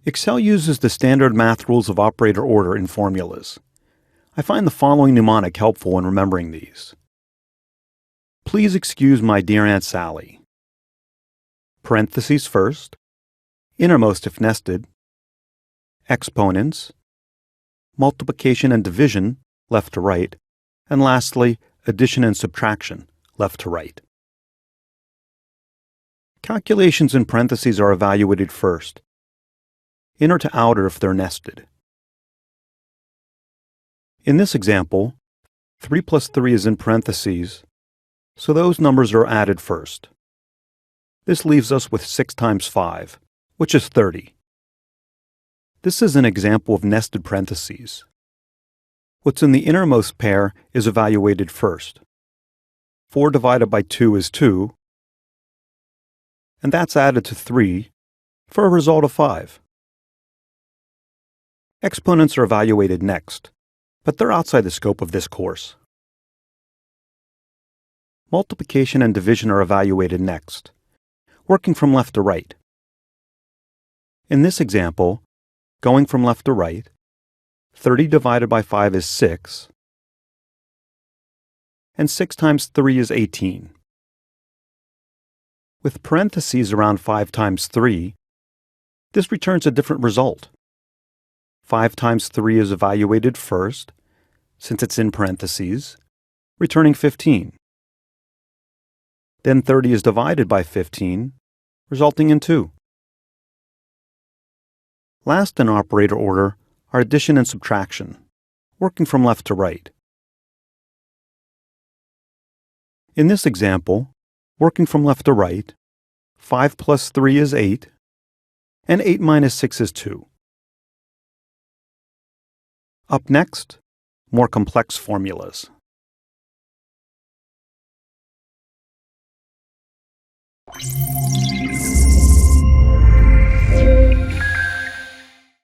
Excel uses the standard math rules of operator order in formulas. I find the following mnemonic helpful in remembering these. Please excuse my dear Aunt Sally. Parentheses first, innermost if nested, exponents, multiplication and division, left to right, and lastly, addition and subtraction, left to right. Calculations in parentheses are evaluated first, inner to outer if they're nested. In this example, 3 plus 3 is in parentheses, so those numbers are added first. This leaves us with 6 times 5, which is 30. This is an example of nested parentheses. What's in the innermost pair is evaluated first. 4 divided by 2 is 2, and that's added to 3 for a result of 5. Exponents are evaluated next, but they're outside the scope of this course. Multiplication and division are evaluated next, working from left to right. In this example, going from left to right, 30 divided by 5 is 6, and 6 times 3 is 18. With parentheses around 5 times 3, this returns a different result. 5 times 3 is evaluated first, since it's in parentheses, returning 15. Then 30 is divided by 15, resulting in 2. Last in operator order are addition and subtraction, working from left to right. In this example, working from left to right, 5 plus 3 is 8, and 8 minus 6 is 2. Up next, more complex formulas.